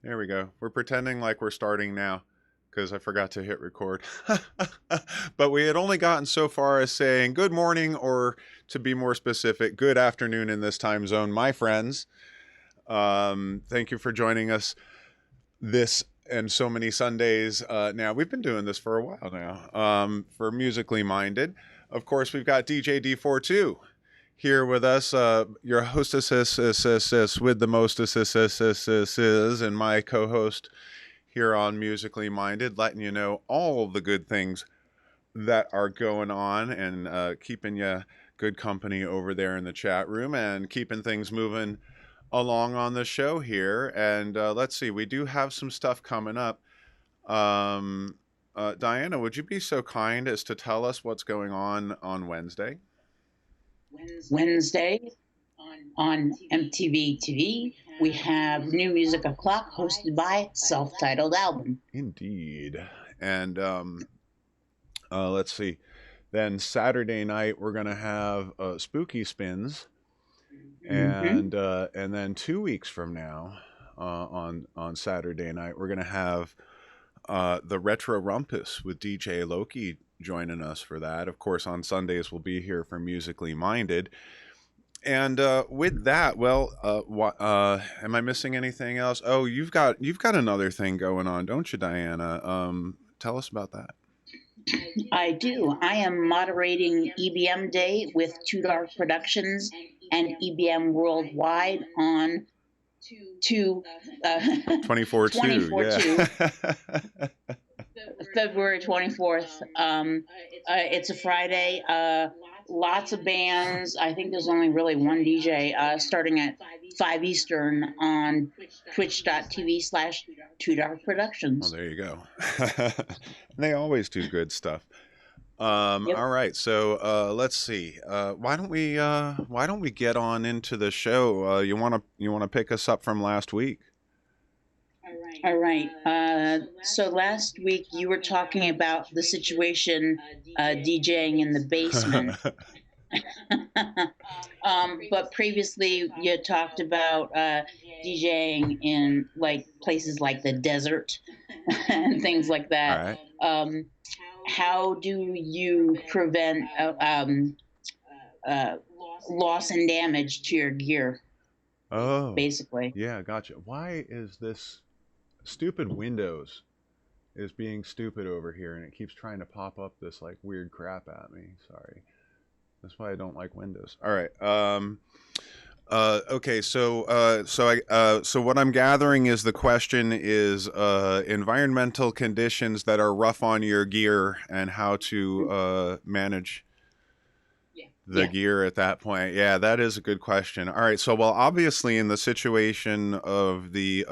There we go. We're pretending like we're starting now because I forgot to hit record. But we had only gotten so far as saying good morning, or to be more specific, good afternoon in this time zone, my friends. Thank you for joining us this and so many Sundays. Now, we've been doing this for a while now, for Musically Minded. Of course, we've got DJD42 here with us, your hostess with the mostest, and my co-host here on Musically Minded, letting you know all the good things that are going on, and keeping you good company over there in the chat room, and keeping things moving along on the show here. And let's see, we do have some stuff coming up. Diana, would you be so kind as to tell us what's going on Wednesday? Wednesday on MTV TV, we have New Music O'Clock hosted by Self-Titled Album. Indeed. And let's see. Then Saturday night, we're going to have Spooky Spins. And then 2 weeks from now, on Saturday night, we're going to have the Retro Rumpus with DJ Loki joining us for that. Of course, on Sundays we'll be here for Musically Minded. And with that, well, am I missing anything else? Oh, you've got another thing going on, don't you, Diana? Tell us about that. I do. I am moderating EBM Day with Too Dark Productions and EBM Worldwide on 24/2. Yeah. February 24th. It's a Friday. Lots of bands. I think there's only really one DJ starting at 5 Eastern on twitch.tv/2darkproductions. Well, there you go. They always do good stuff. Yep. All right, so let's see. Why don't we get on into the show? You wanna pick us up from last week? All right. So last week you were talking about the situation DJing in the basement. But previously you talked about DJing in like places like the desert and things like that. All right. How do you prevent loss and damage to your gear? Oh, basically. Yeah, gotcha. Why is this stupid Windows is being stupid over here, and it keeps trying to pop up this like weird crap at me? Sorry. That's why I don't like Windows. All right. Okay. So what I'm gathering is the question is environmental conditions that are rough on your gear, and how to manage the gear at that point. Yeah, that is a good question. All right. So, well, obviously in the situation of the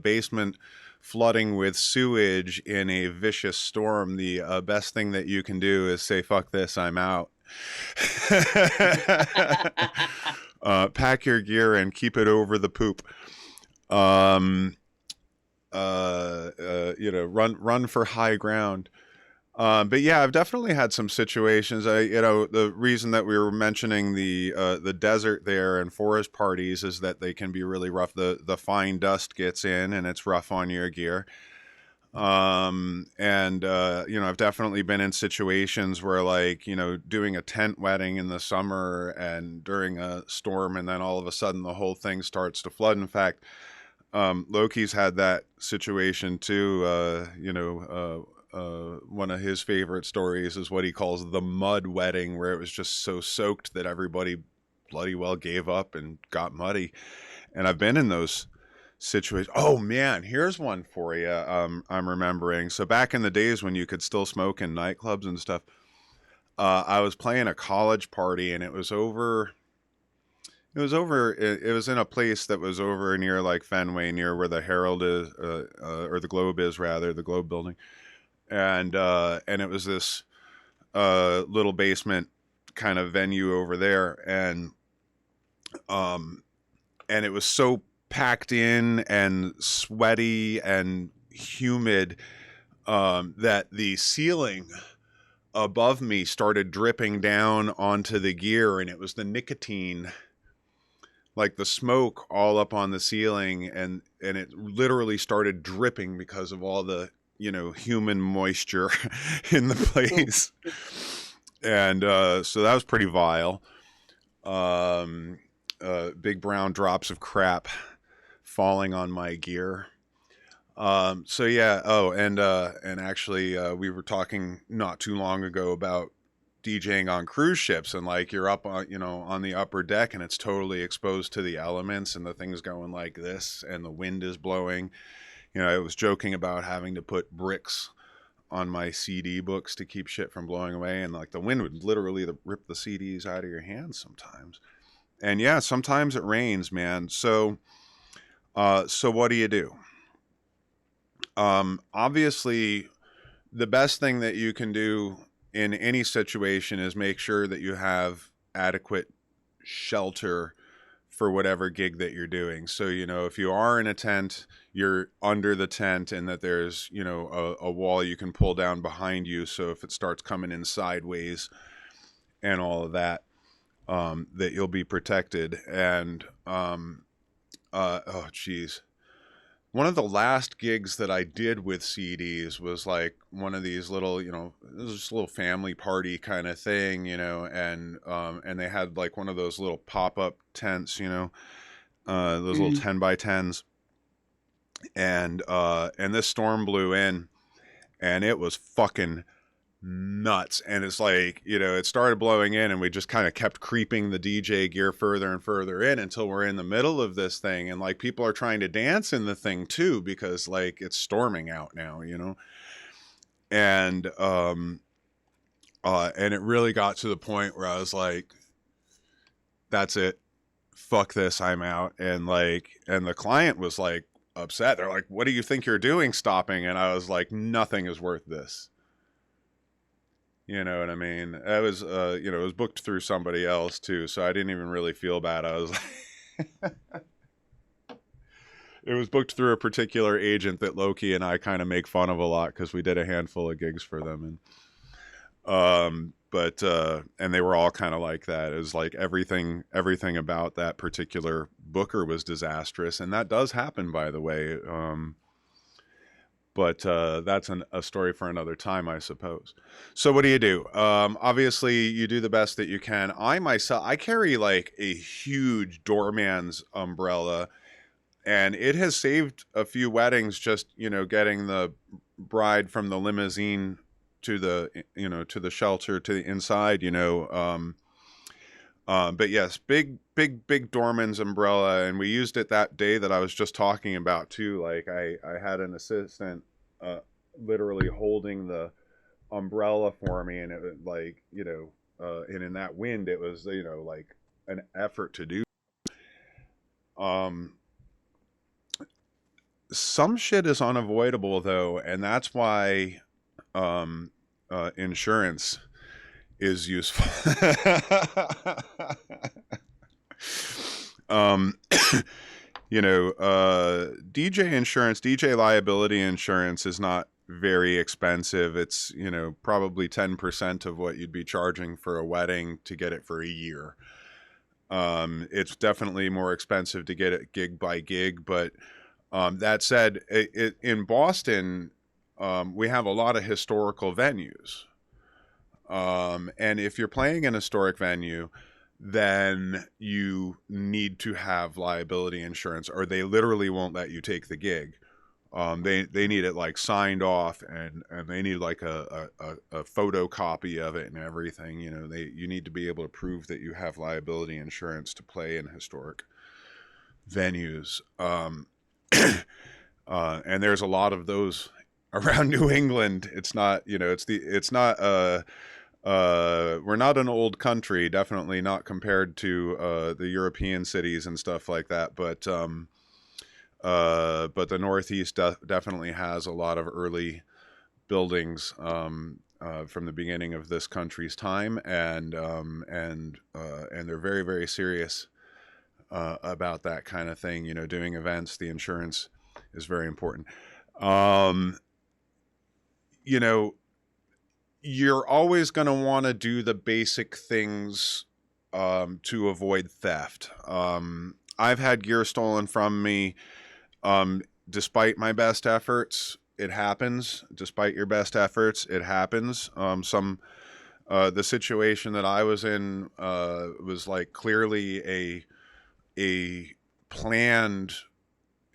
basement flooding with sewage in a vicious storm, the best thing that you can do is say, fuck this, I'm out. Pack your gear and keep it over the poop. Run for high ground. But yeah, I've definitely had some situations. The reason that we were mentioning the desert there and forest parties is that they can be really rough. The fine dust gets in and it's rough on your gear. I've definitely been in situations where, like, doing a tent wedding in the summer and during a storm, and then all of a sudden the whole thing starts to flood. In fact, Loki's had that situation too. One of his favorite stories is what he calls the mud wedding, where it was just so soaked that everybody bloody well gave up and got muddy. And I've been in those situations. Oh man, here's one for you. I'm remembering. So back in the days when you could still smoke in nightclubs and stuff, I was playing a college party, and it was in a place that was over near like Fenway, near where the Herald is, or the Globe is, rather, the Globe building. And it was this little basement kind of venue over there, and it was so packed in and sweaty and humid that the ceiling above me started dripping down onto the gear, and it was the nicotine like the smoke all up on the ceiling, and it literally started dripping because of all the, you know, human moisture in the place. And so that was pretty vile. Big brown drops of crap falling on my gear. So yeah. Oh, and actually, we were talking not too long ago about DJing on cruise ships, and like you're up on, you know, on the upper deck, and it's totally exposed to the elements, and the thing's going like this, and the wind is blowing. You know, I was joking about having to put bricks on my CD books to keep shit from blowing away, and like the wind would literally rip the CDs out of your hands sometimes. And yeah, sometimes it rains, man. So so what do you do? Obviously, the best thing that you can do in any situation is make sure that you have adequate shelter for whatever gig that you're doing. So, you know, if you are in a tent, you're under the tent, and that there's, you know, a wall you can pull down behind you. So if it starts coming in sideways and all of that, that you'll be protected. And, oh geez. One of the last gigs that I did with CDs was like one of these little, you know, it was just a little family party kind of thing, you know, and they had like one of those little pop-up tents, you know, those little 10 by 10s. And this storm blew in, and it was fucking nuts. And it's like, you know, it started blowing in, and we just kind of kept creeping the DJ gear further and further in until we're in the middle of this thing, and like people are trying to dance in the thing too, because like it's storming out now, you know. And it really got to the point where I was like, that's it, fuck this, I'm out. And like, and the client was like upset. They're like, what do you think you're doing stopping? And I was like, nothing is worth this. You know what I mean? I was, you know, it was booked through somebody else too, so I didn't even really feel bad. I was like, it was booked through a particular agent that Loki and I kind of make fun of a lot because we did a handful of gigs for them, and and they were all kind of like that. It was like everything about that particular booker was disastrous, and that does happen, by the way. But that's a story for another time, I suppose. So what do you do? Obviously, you do the best that you can. I carry like a huge Doorman's umbrella, and it has saved a few weddings, just, you know, getting the bride from the limousine to the, you know, to the shelter, to the inside, you know. But yes, big Doorman's umbrella, and we used it that day that I was just talking about too. Like I had an assistant literally holding the umbrella for me, and it was like, you know, and in that wind, it was, you know, like an effort to do. Some shit is unavoidable though, and that's why insurance is useful. You know, DJ insurance, DJ liability insurance is not very expensive. It's, you know, probably 10% of what you'd be charging for a wedding to get it for a year. It's definitely more expensive to get it gig by gig, but that said, in Boston, we have a lot of historical venues. And if you're playing an historic venue, then you need to have liability insurance, or they literally won't let you take the gig. They need it like signed off, and they need like a photocopy of it and everything. You know, you need to be able to prove that you have liability insurance to play in historic venues. And there's a lot of those around New England. It's not, you know, we're not an old country, definitely not compared to the European cities and stuff like that, but the Northeast definitely has a lot of early buildings from the beginning of this country's time, and they're very, very serious about that kind of thing. You know, doing events, the insurance is very important. You know, you're always going to want to do the basic things to avoid theft. I've had gear stolen from me, despite my best efforts. It happens. Despite your best efforts, it happens. The situation that I was in was like clearly a planned.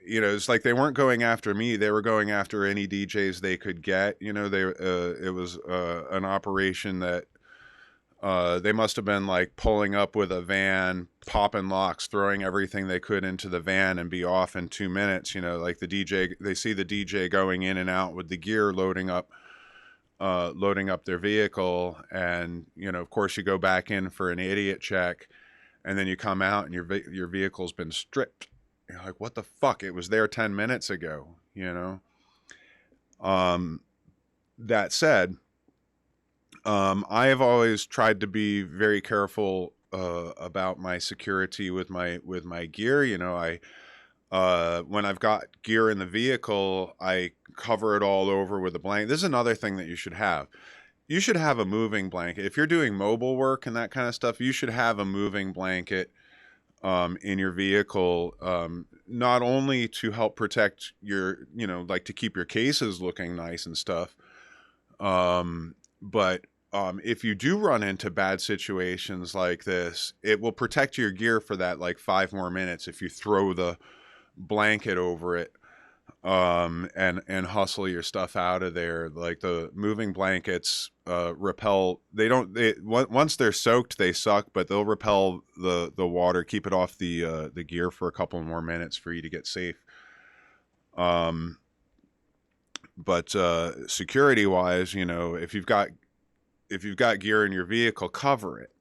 You know, it's like they weren't going after me; they were going after any DJs they could get. You know, it was an operation that they must have been like pulling up with a van, popping locks, throwing everything they could into the van, and be off in 2 minutes. You know, like the DJ, they see the DJ going in and out with the gear, loading up their vehicle, and you know, of course, you go back in for an idiot check, and then you come out and your vehicle's been stripped. You're like, what the fuck? It was there 10 minutes ago. You know. That said, I have always tried to be very careful about my security with my gear. You know, when I've got gear in the vehicle, I cover it all over with a blanket. This is another thing that you should have. You should have a moving blanket. If you're doing mobile work and that kind of stuff, you should have a moving blanket in your vehicle, not only to help protect your, you know, like to keep your cases looking nice and stuff, but if you do run into bad situations like this, it will protect your gear for that like 5 more minutes if you throw the blanket over it and hustle your stuff out of there. Like the moving blankets repel. Once they're soaked, they suck, but they'll repel the water, keep it off the gear for a couple more minutes for you to get safe. But security wise, you know, if you've got gear in your vehicle, cover it.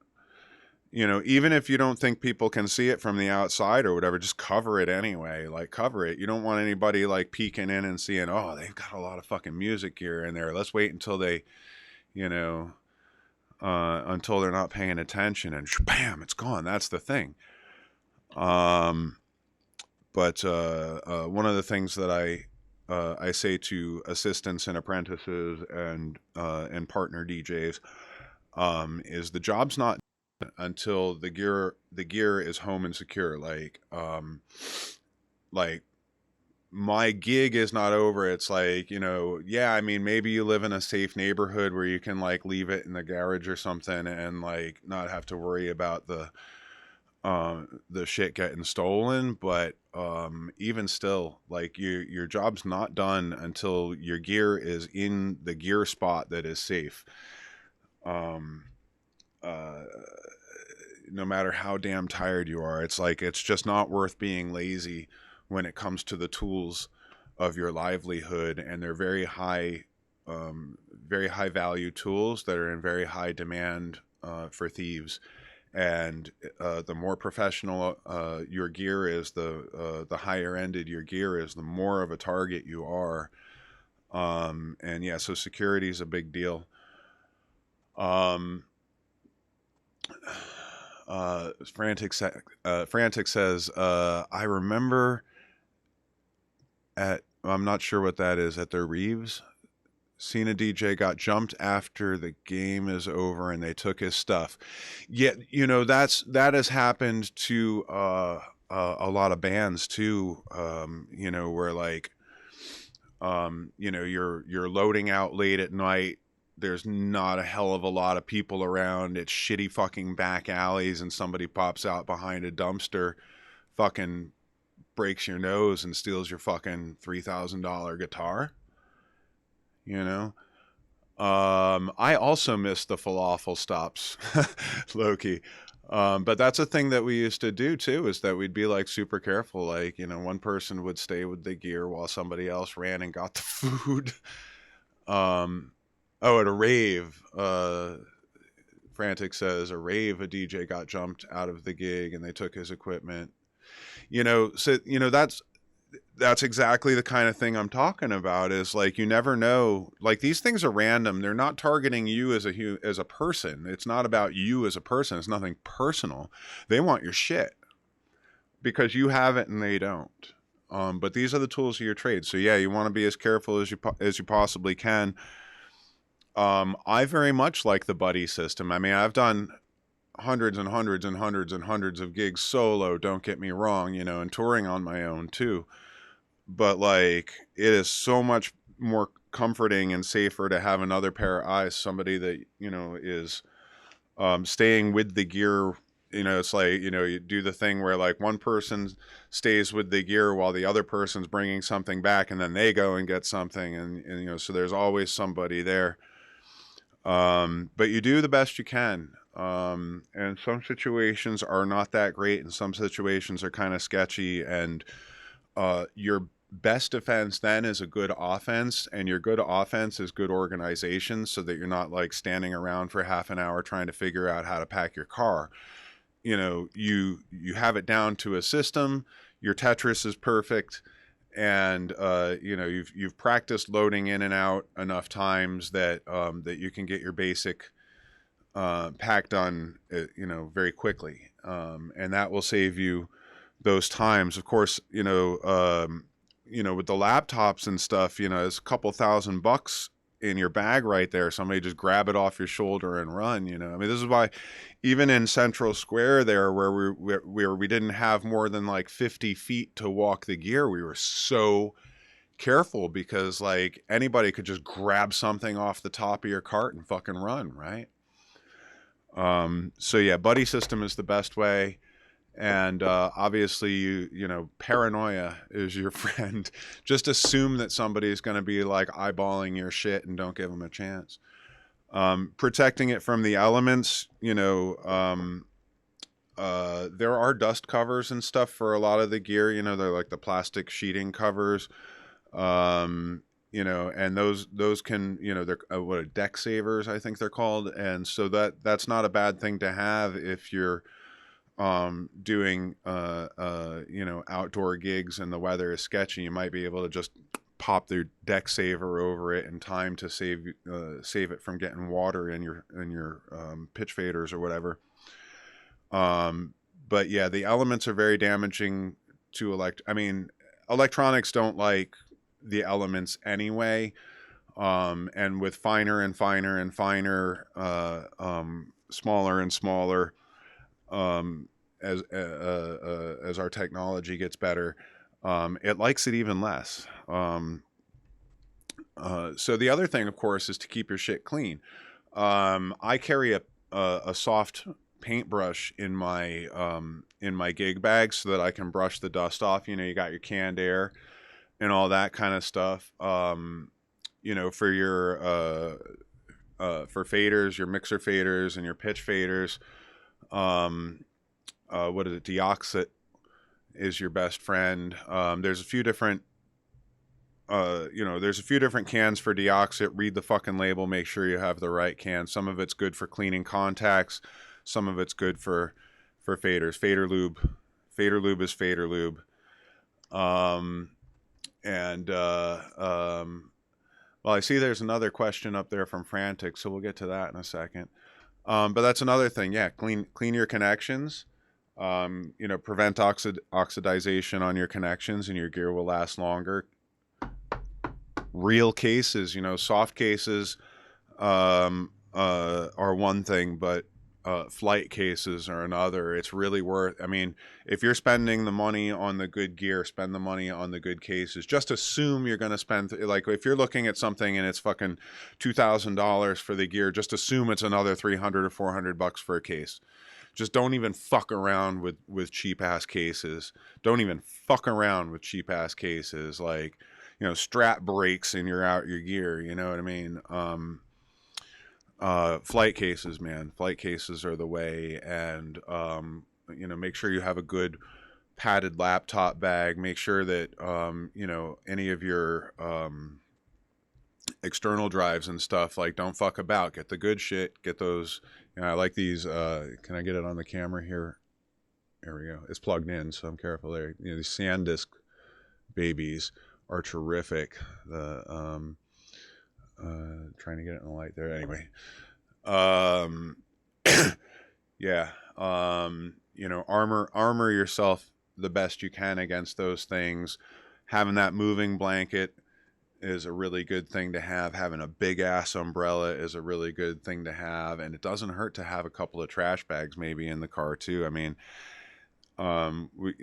You know, even if you don't think people can see it from the outside or whatever, just cover it anyway. Like, cover it. You don't want anybody like peeking in and seeing, oh, they've got a lot of fucking music gear in there. Let's wait until they, you know, until they're not paying attention, and bam, it's gone. That's the thing. But one of the things that I say to assistants and apprentices and partner DJs is the job's not until the gear is home and secure. Like my gig is not over. It's like, you know, yeah, I mean, maybe you live in a safe neighborhood where you can like leave it in the garage or something and like not have to worry about the shit getting stolen, but even still, like your job's not done until your gear is in the gear spot that is safe. No matter how damn tired you are, it's like, it's just not worth being lazy when it comes to the tools of your livelihood, and they're very high value tools that are in very high demand for thieves. And the more professional your gear is, the higher ended your gear is, the more of a target you are. And yeah, so security is a big deal. Frantic says, I remember I'm not sure what that is, at the Reeves, seen a DJ got jumped after the game is over and they took his stuff. Yet, you know, that has happened to a lot of bands too. You know, where like, you know, you're loading out late at night. There's not a hell of a lot of people around. It's shitty fucking back alleys, and somebody pops out behind a dumpster, fucking breaks your nose and steals your fucking $3,000 guitar. You know, I also miss the falafel stops, Loki. But that's a thing that we used to do too, is that we'd be like super careful. Like, you know, one person would stay with the gear while somebody else ran and got the food. Oh, at a rave, Frantic says, a rave, a DJ got jumped out of the gig and they took his equipment. You know, so, you know, that's exactly the kind of thing I'm talking about, is like, you never know. Like, these things are random. They're not targeting you as a person. It's not about you as a person. It's nothing personal. They want your shit because you have it and they don't. But these are the tools of your trade. So yeah, you want to be as careful as you possibly can. I very much like the buddy system. I mean, I've done hundreds and hundreds and hundreds and hundreds of gigs solo, don't get me wrong, you know, and touring on my own too. But like, it is so much more comforting and safer to have another pair of eyes, somebody that, you know, is staying with the gear. You know, it's like, you know, you do the thing where like one person stays with the gear while the other person's bringing something back, and then they go and get something, and you know, so there's always somebody there. But you do the best you can. And some situations are not that great, and some situations are kind of sketchy, and your best defense then is a good offense, and your good offense is good organization, so that you're not like standing around for half an hour trying to figure out how to pack your car. You know, you have it down to a system, your Tetris is perfect, and you know, you've practiced loading in and out enough times that that you can get your basic pack done, you know, very quickly, and that will save you those times. Of course, you know, with the laptops and stuff, you know, it's a couple $1,000 in your bag right there. Somebody just grab it off your shoulder and run. You know, I mean, this is why even in Central Square there, where we didn't have more than like 50 feet to walk the gear, we were so careful, because like anybody could just grab something off the top of your cart and fucking run, right? So yeah, buddy system is the best way. And obviously, you know, paranoia is your friend. Just assume that somebody's going to be like eyeballing your shit, and don't give them a chance. Protecting it from the elements, you know, there are dust covers and stuff for a lot of the gear. You know, they're like the plastic sheeting covers. You know, and those can, you know, they're what, deck savers, I think they're called. And so that's not a bad thing to have if you're doing you know, outdoor gigs and the weather is sketchy. You might be able to just pop the deck saver over it in time to save it from getting water in your pitch faders or whatever. But yeah, the elements are very damaging to electronics don't like the elements anyway. And with finer and finer and finer, smaller and smaller, as our technology gets better, it likes it even less. So the other thing, of course, is to keep your shit clean. I carry a soft paintbrush in my gig bag so that I can brush the dust off. You know, you got your canned air and all that kind of stuff. You know, for your for faders, your mixer faders and your pitch faders. What is it? DeoxIT is your best friend. There's a few different, you know, there's a few different cans for DeoxIT. Read the fucking label. Make sure you have the right can. Some of it's good for cleaning contacts. Some of it's good for faders. Fader Lube. Fader Lube is Fader Lube. Well, I see there's another question up there from Frantic, so we'll get to that in a second. But that's another thing. Yeah, clean your connections. You know, prevent oxidization on your connections, and your gear will last longer. Real cases, you know, soft cases are one thing, but flight cases are another. It's really worth, I mean, if you're spending the money on the good gear, spend the money on the good cases. Just assume you're going to spend, like, if you're looking at something and it's fucking $2,000 for the gear, just assume it's another $300 or $400 for a case. Just don't even fuck around with cheap ass cases. Don't even fuck around with cheap ass cases. Like, you know, strap breaks and you're out your gear. You know what I mean? Flight cases, man. Flight cases are the way. And, you know, make sure you have a good padded laptop bag. Make sure that, you know, any of your external drives and stuff, like, don't fuck about. Get the good shit. Get those. You know, I like these. Can I get it on the camera here? There we go. It's plugged in, so I'm careful there. You know, these SanDisk babies are terrific. The trying to get it in the light there. Anyway, yeah. You know, armor yourself the best you can against those things. Having that moving blanket is a really good thing to have. Having a big ass umbrella is a really good thing to have, and it doesn't hurt to have a couple of trash bags maybe in the car too. I mean, we,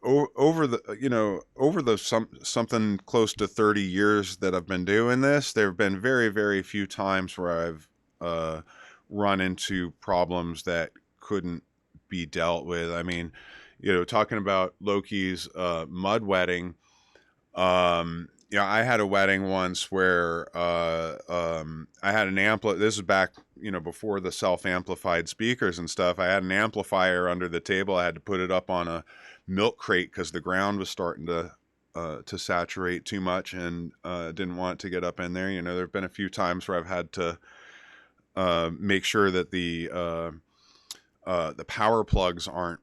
over the something close to 30 years that I've been doing this, there have been very, very few times where I've run into problems that couldn't be dealt with. I mean, talking about Loki's mud wedding, I had a wedding once where I had an this is back, before the self-amplified speakers and stuff. I had an amplifier under the table. I had to put it up on a milk crate because the ground was starting to saturate too much, and didn't want it to get up in there. There have been a few times where I've had to make sure that the power plugs aren't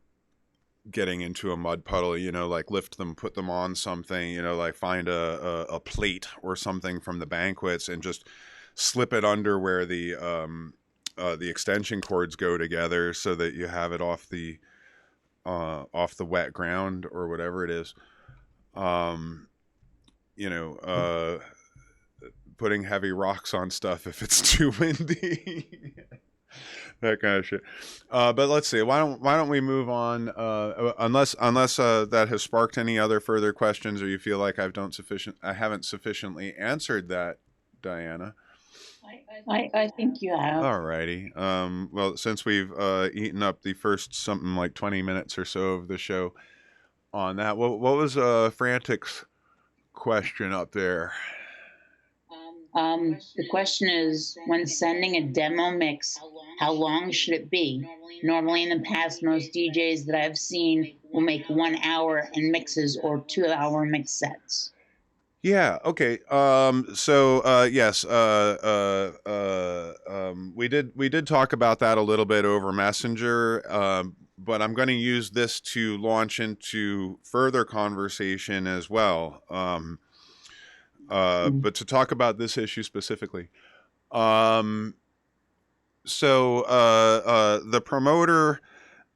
getting into a mud puddle, like lift them, put them on something, like find a plate or something from the banquets and just slip it under where the extension cords go together so that you have it off the wet ground or whatever it is. Putting heavy rocks on stuff if it's too windy. That kind of shit. But let's see. Why don't we move on? Unless that has sparked any other further questions, or you feel like I haven't sufficiently answered that, Diana. I think you have. Alrighty. Well, since we've eaten up the first something like 20 minutes or so of the show on that, what was Frantic's question up there? The question is, when sending a demo mix, how long should it be? Normally in the past, most DJs that I've seen will make 1 hour in mixes or 2 hour mix sets. Yeah. Okay. Yes. We did talk about that a little bit over Messenger. But I'm going to use this to launch into further conversation as well. But to talk about this issue specifically. The promoter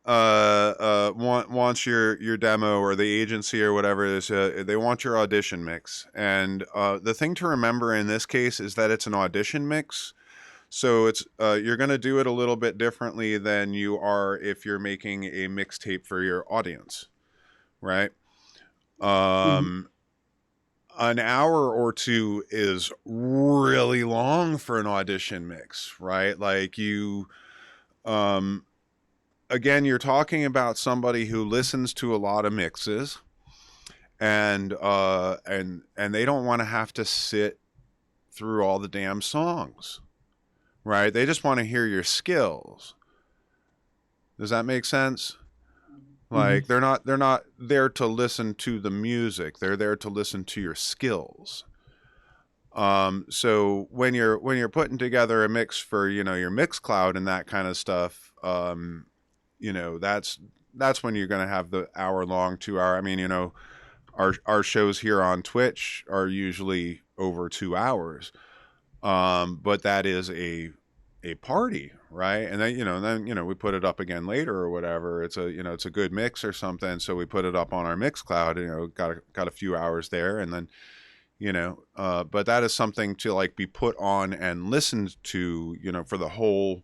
wants your demo, or the agency or whatever it is, they want your audition mix. And the thing to remember in this case is that it's an audition mix. So it's you're going to do it a little bit differently than you are if you're making a mixtape for your audience, right? An hour or two is really long for an audition mix, right? Like again, you're talking about somebody who listens to a lot of mixes, and they don't want to have to sit through all the damn songs, right? They just want to hear your skills. Does that make sense? Like they're not there to listen to the music. They're there to listen to your skills. So when you're putting together a mix for, your Mixcloud and that kind of stuff, that's when you're going to have the hour long, 2 hour. I mean, our shows here on Twitch are usually over 2 hours. But that is a party, right? And then we put it up again later or whatever. It's a good mix or something, so we put it up on our Mixcloud. Got a few hours there, and then but that is something to like be put on and listened to, for the whole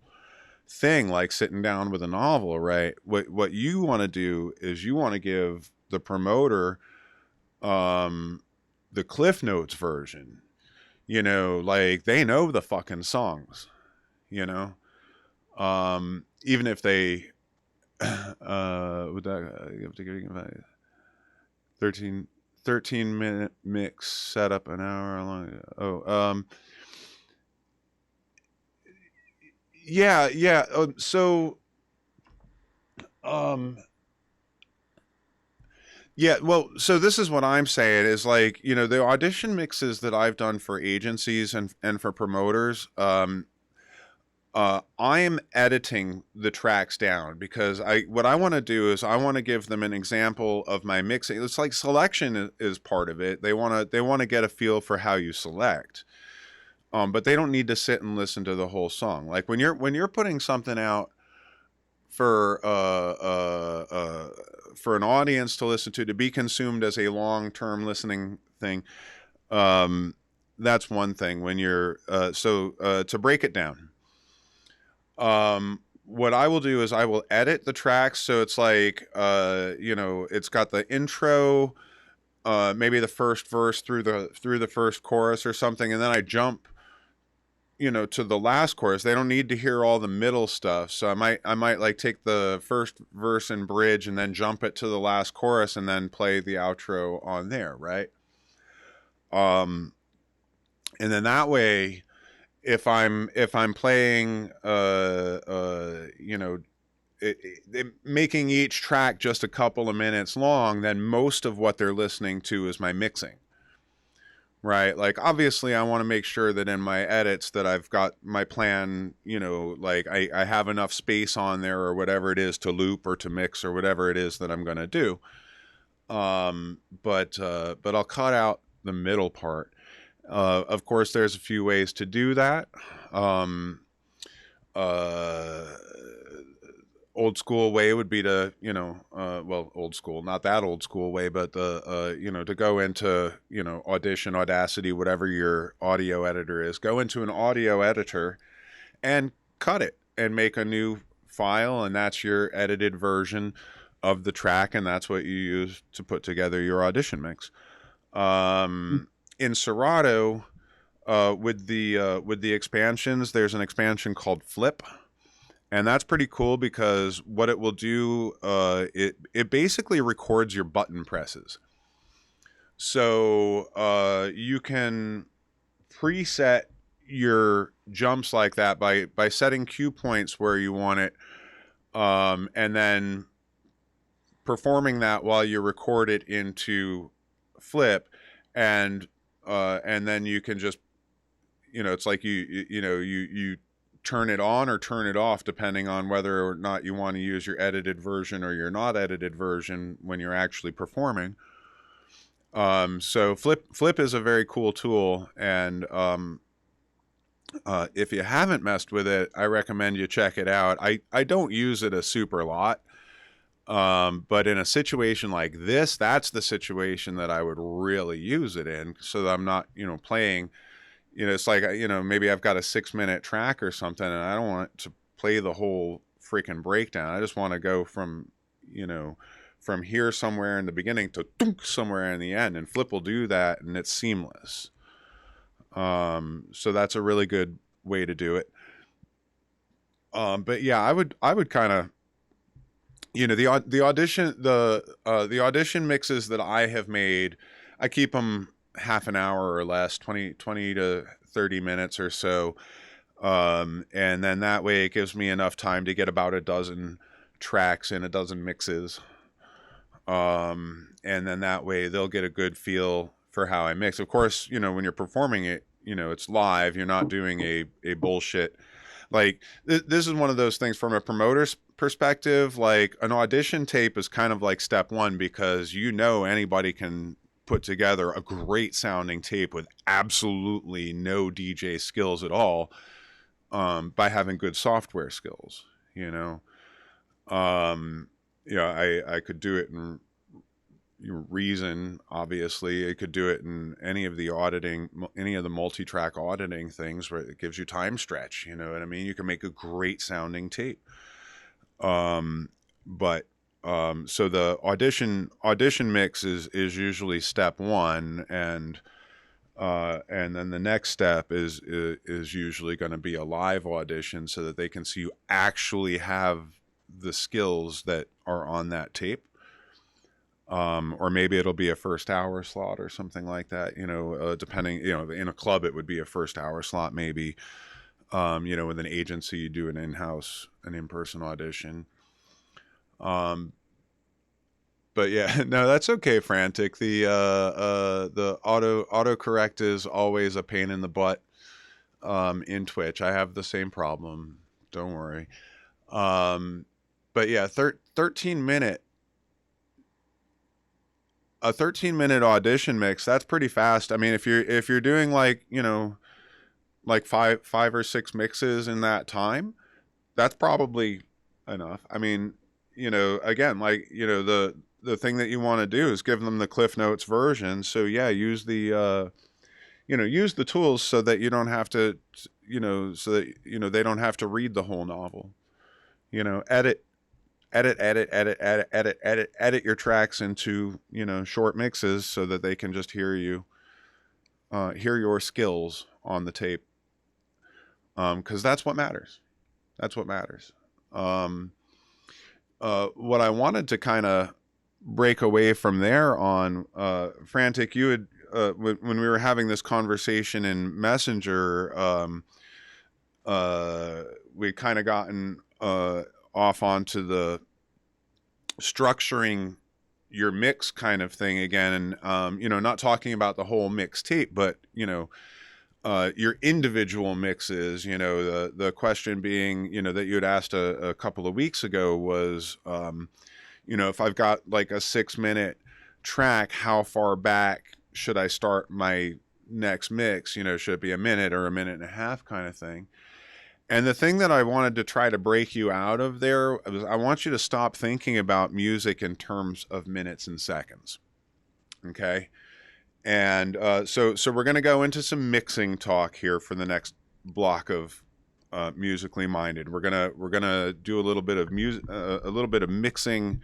thing, like sitting down with a novel, right? What you want to do is you want to give the promoter the Cliff Notes version. Like they know the fucking songs. Even if they would that you have to give 13-minute mix setup, an hour long. Yeah. Yeah, well, so this is what I'm saying is like, the audition mixes that I've done for agencies and for promoters, I'm editing the tracks down because what I want to do is I want to give them an example of my mixing. It's like selection is part of it. They want to get a feel for how you select. But they don't need to sit and listen to the whole song. Like when you're putting something out for an audience to listen to be consumed as a long-term listening thing, That's one thing when you're, to break it down. What I will do is I will edit the tracks. So it's like, it's got the intro, maybe the first verse through the first chorus or something. And then I jump, to the last chorus. They don't need to hear all the middle stuff. So I might like take the first verse and bridge and then jump it to the last chorus and then play the outro on there. Right. And then that way, if I'm playing, making each track just a couple of minutes long, then most of what they're listening to is my mixing, right? Like, obviously I want to make sure that in my edits that I've got my plan, like I have enough space on there or whatever it is to loop or to mix or whatever it is that I'm going to do. But I'll cut out the middle part. Of course, there's a few ways to do that. Old school way would be to, old school, not that old school way, but to go into, Audition, Audacity, whatever your audio editor is, go into an audio editor and cut it and make a new file. And that's your edited version of the track. And that's what you use to put together your Audition mix. In Serato, with the expansions, there's an expansion called Flip, and that's pretty cool because what it will do, it basically records your button presses. So you can preset your jumps like that by setting cue points where you want it, and then performing that while you record it into Flip, and then you can just, it's like you turn it on or turn it off depending on whether or not you want to use your edited version or your not edited version when you're actually performing. So Flip is a very cool tool, and if you haven't messed with it, I recommend you check it out. I don't use it a super lot. But in a situation like this, that's the situation that I would really use it in, so that I'm not, playing, it's like, maybe I've got a 6-minute track or something and I don't want to play the whole freaking breakdown. I just want to go from here somewhere in the beginning to somewhere in the end, and Flip will do that, and it's seamless. So that's a really good way to do it. But yeah, I would kind of, the audition mixes that I have made, I keep them half an hour or less, 20 to 30 minutes or so. And then that way it gives me enough time to get about a dozen tracks and a dozen mixes. And then that way they'll get a good feel for how I mix. Of course, when you're performing it, it's live. You're not doing a bullshit. Like, this is one of those things from a promoter's perspective. Like, an audition tape is kind of like step one, because anybody can put together a great sounding tape with absolutely no DJ skills at all, by having good software skills. I could do it in Reason, obviously. It could do it in any of the multi-track auditing things where it gives you time stretch. You know what I mean? You can make a great sounding tape. So the audition mix is usually step one, and then the next step is usually going to be a live audition, so that they can see you actually have the skills that are on that tape. Or maybe it'll be a first hour slot or something like that, depending, in a club, it would be a first hour slot, maybe, with an agency, you do an in-person audition. But yeah, no, that's okay, Frantic. The autocorrect is always a pain in the butt, in Twitch. I have the same problem. Don't worry. But yeah, 13-minute audition mix, that's pretty fast. I mean, if you're doing like five or six mixes in that time, that's probably enough. I mean, again, the thing that you want to do is give them the Cliff Notes version. So yeah, use the use the tools so that you don't have to, so that, they don't have to read the whole novel. Edit your tracks into, short mixes so that they can just hear your skills on the tape. 'Cause that's what matters. That's what matters. What I wanted to kind of break away from there on, Frantic, you had, when we were having this conversation in Messenger, we kind of gotten off onto the structuring your mix kind of thing again, and not talking about the whole mix tape, but your individual mixes. The question being, that you had asked a couple of weeks ago was, if I've got like a 6-minute track, how far back should I start my next mix? Should it be a minute or a minute and a half kind of thing? And the thing that I wanted to try to break you out of there was, I want you to stop thinking about music in terms of minutes and seconds. Okay. And so we're going to go into some mixing talk here for the next block of Musically Minded. We're gonna do a little bit of mixing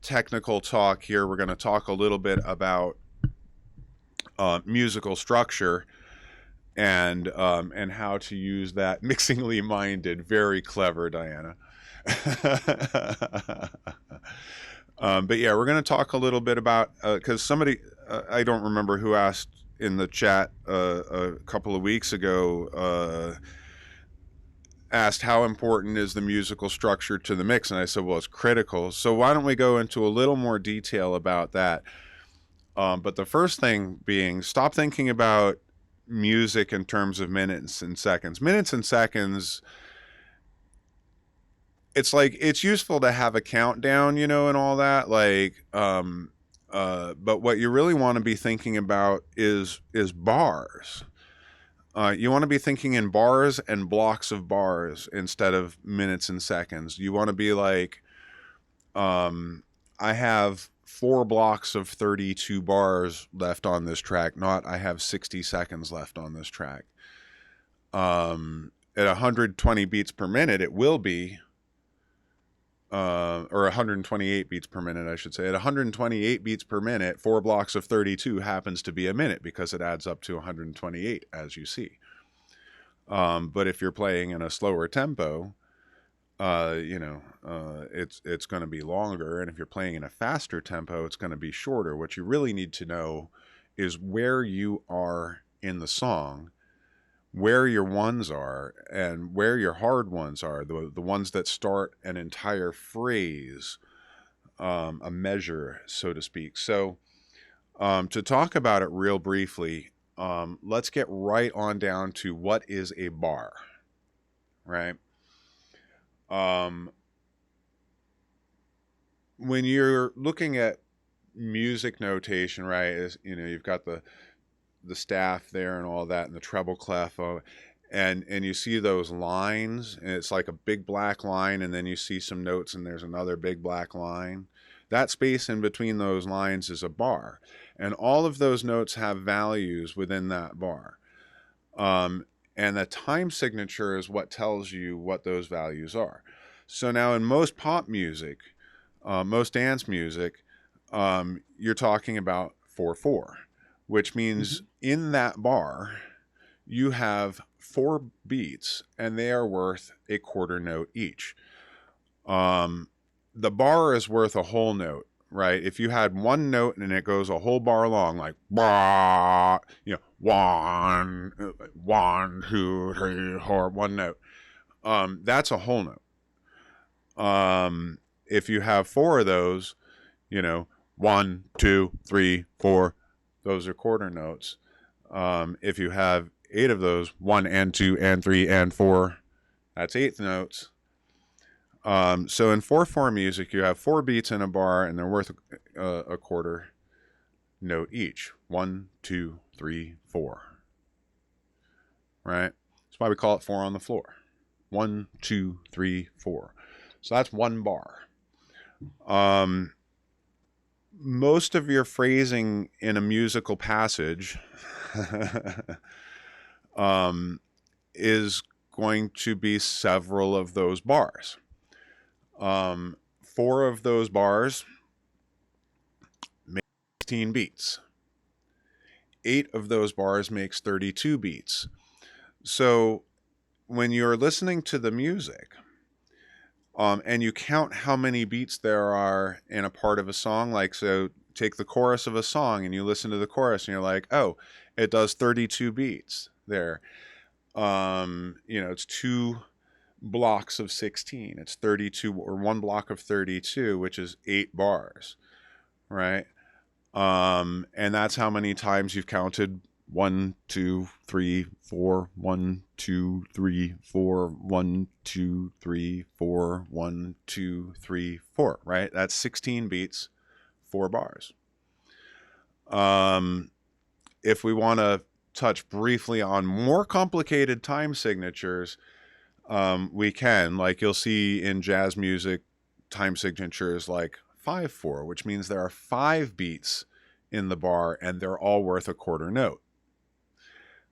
technical talk here. We're going to talk a little bit about musical structure and how to use that. Mixingly minded, very clever, Diana. But yeah, we're going to talk a little bit about, because somebody, I don't remember who asked in the chat a couple of weeks ago, asked how important is the musical structure to the mix, and I said, well, it's critical. So why don't we go into a little more detail about that? But the first thing being, stop thinking about music in terms of minutes and seconds. Minutes and seconds, it's like, it's useful to have a countdown, and all that, like, but what you really want to be thinking about is bars. You want to be thinking in bars and blocks of bars instead of minutes and seconds. You want to be like, I have 4 blocks of 32 bars left on this track, not I have 60 seconds left on this track. At 120 beats per minute, it will be, or 128 beats per minute, I should say. At 128 beats per minute, 4 blocks of 32 happens to be a minute because it adds up to 128, as you see. But if you're playing in a slower tempo, it's going to be longer. And if you're playing in a faster tempo, it's going to be shorter. What you really need to know is where you are in the song, where your ones are, and where your hard ones are, the ones that start an entire phrase, a measure, so to speak. So to talk about it real briefly, let's get right on down to what is a bar, right? When you're looking at music notation, right, is, you've got the staff there and all that, and the treble clef, and you see those lines, and it's like a big black line, and then you see some notes, and there's another big black line. That space in between those lines is a bar, and all of those notes have values within that bar. And the time signature is what tells you what those values are. So now in most pop music, most dance music, you're talking about 4/4, which means in that bar, you have 4 beats, and they are worth a quarter note each. The bar is worth a whole note, right? If you had one note and it goes a whole bar long, like, bah, 1, 2, 3, 4, one note, that's a whole note. If you have 4 of those, 1, 2, 3, 4, those are quarter notes. If you have 8 of those, 1 and 2 and 3 and 4, that's eighth notes. So in 4/4 music, you have 4 beats in a bar, and they're worth a quarter note each. 1, 2, 3, 4. Right? That's why we call it 4 on the floor. 1, 2, 3, 4. So that's 1 bar. Most of your phrasing in a musical passage is going to be several of those bars. 4 of those bars make 16 beats. 8 of those bars makes 32 beats. So when you're listening to the music, and you count how many beats there are in a part of a song, like, so take the chorus of a song and you listen to the chorus and you're like, oh, it does 32 beats there. It's 2 blocks of 16. It's 32, or 1 block of 32, which is 8 bars, right? And that's how many times you've counted 1, 2, 3, 4, 1, 2, 3, 4, 1, 2, 3, 4, 1, 2, 3, 4, right? That's 16 beats, 4 bars. If we want to touch briefly on more complicated time signatures, we can. Like, you'll see in jazz music time signatures like 5/4, which means there are 5 beats in the bar and they're all worth a quarter note.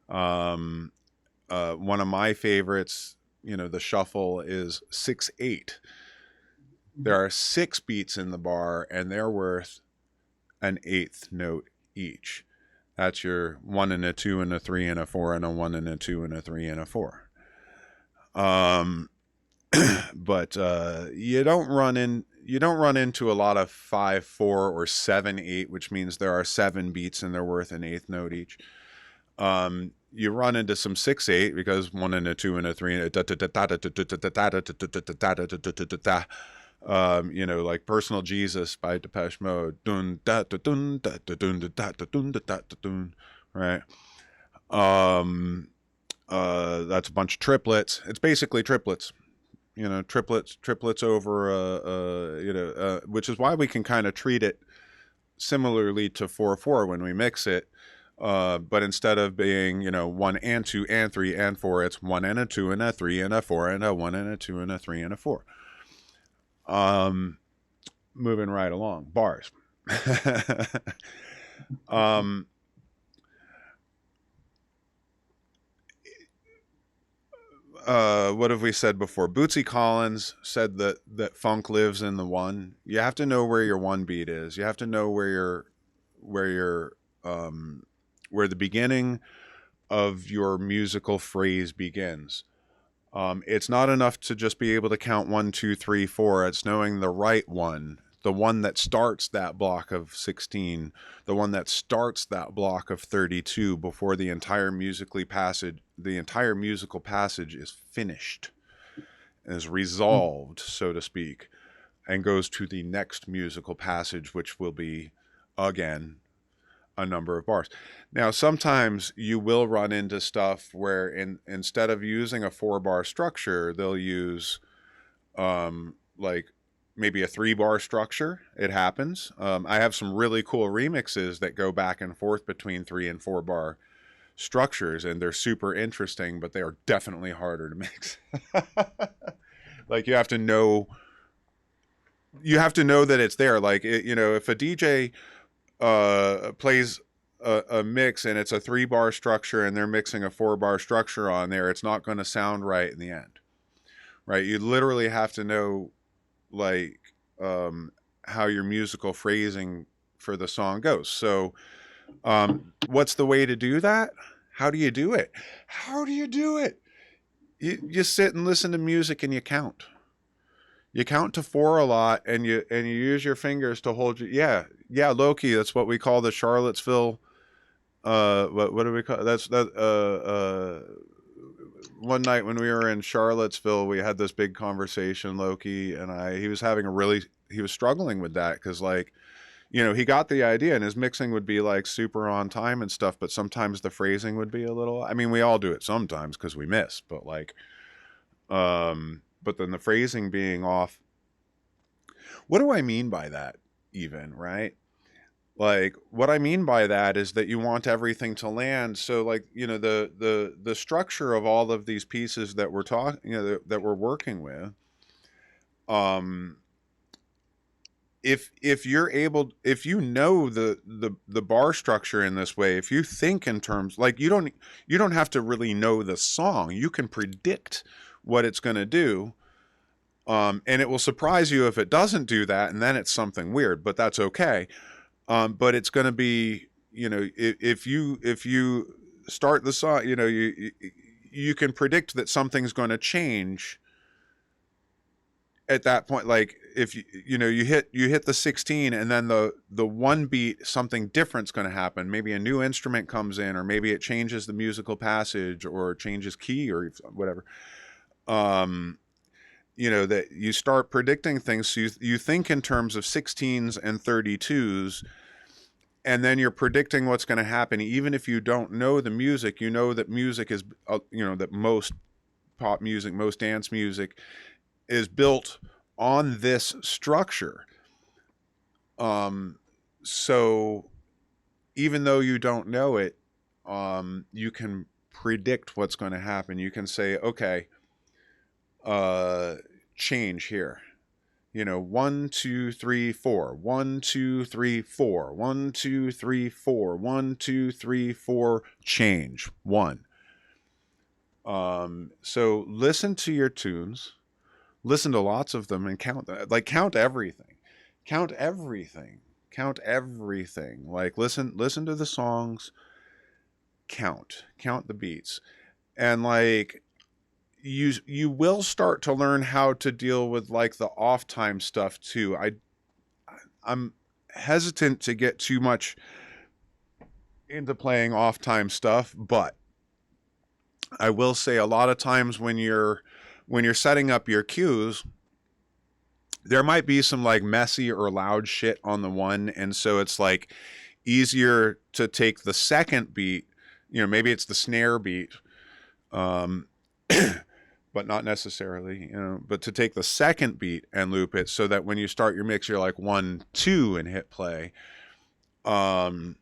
One of my favorites, the shuffle, is 6/8. There are 6 beats in the bar and they're worth an 1/8 note each. That's your 1 and a 2 and a 3 and a 4 and a 1 and a 2 and a 3 and a 4. But you don't run into a lot of 5/4 or 7/8, which means there are 7 beats and they're worth an 1/8 note each. You run into some 6/8 because 1 and a 2 and a 3 and a like Personal Jesus by Depeche Mode, right? That's a bunch of triplets. It's basically triplets, triplets over, which is why we can kind of treat it similarly to 4/4 when we mix it. But instead of being, 1 and 2 and 3 and 4, it's 1 and a 2 and a 3 and a 4 and a 1 and a 2 and a 3 and a 4. Moving right along. Bars. What have we said before? Bootsy Collins said that funk lives in the 1. You have to know where your 1 beat is. You have to know where the beginning of your musical phrase begins. It's not enough to just be able to count 1, 2, 3, 4. It's knowing the right one, the one that starts that block of 16, the one that starts that block of 32 before the entire musical passage is finished, is resolved, so to speak, and goes to the next musical passage, which will be, again, a number of bars. Now, sometimes you will run into stuff where instead of using a 4-bar structure, they'll use like maybe a 3-bar structure. It happens. I have some really cool remixes that go back and forth between 3 and 4-bar structures, and they're super interesting, but they are definitely harder to mix. Like, you have to know that it's there. Like, if a DJ plays a mix and it's a 3-bar structure and they're mixing a 4-bar structure on there, it's not going to sound right in the end, right? You literally have to know, like, how your musical phrasing for the song goes. So what's the way to do that? How do you do it? You sit and listen to music and you count. You count to 4 a lot, and you use your fingers to hold you. Yeah, Loki. That's what we call the Charlottesville. What do we call that? One night when we were in Charlottesville, we had this big conversation. Loki and I. He was struggling with that because, like, he got the idea, and his mixing would be like super on time and stuff, but sometimes the phrasing would be a little. I mean, we all do it sometimes because we miss, but like, but then the phrasing being off. What do I mean by that, even, right? Like, what I mean by that is that you want everything to land. So, like, the structure of all of these pieces that we're talking, that we're working with, if you're able, if you know the bar structure in this way, if you think in terms, like, you don't have to really know the song, you can predict what it's going to do, and it will surprise you if it doesn't do that, and then it's something weird, but that's okay. But it's going to be, you know, if you start the song, you know, you can predict that something's going to change at that point. Like, if you know, you hit the 16, and then the one beat, something different's going to happen. Maybe a new instrument comes in, or maybe it changes the musical passage, or changes key, or whatever. You know, that you start predicting things. So you think in terms of 16s and 32s, and then you're predicting what's going to happen. Even if you don't know the music, you know that music is, you know, that most pop music, most dance music is built on this structure. So even though you don't know it, you can predict what's going to happen. You can say, okay, change here. You know, 1, 2, 3, 4, 1, 2, 3, 4, 1, 2, 3, 4, 1, 2, 3, 4, change 1. So listen to your tunes, listen to lots of them, and count everything. Count everything. Like, listen to the songs, count the beats. And like, you will start to learn how to deal with like the off time stuff too. I'm hesitant to get too much into playing off time stuff, but I will say a lot of times when you're setting up your cues, there might be some like messy or loud shit on the one, and so it's like easier to take the second beat, you know, maybe it's the snare beat, but not necessarily, you know, but to take the second beat and loop it so that when you start your mix, you're like 1, 2 and hit play. And,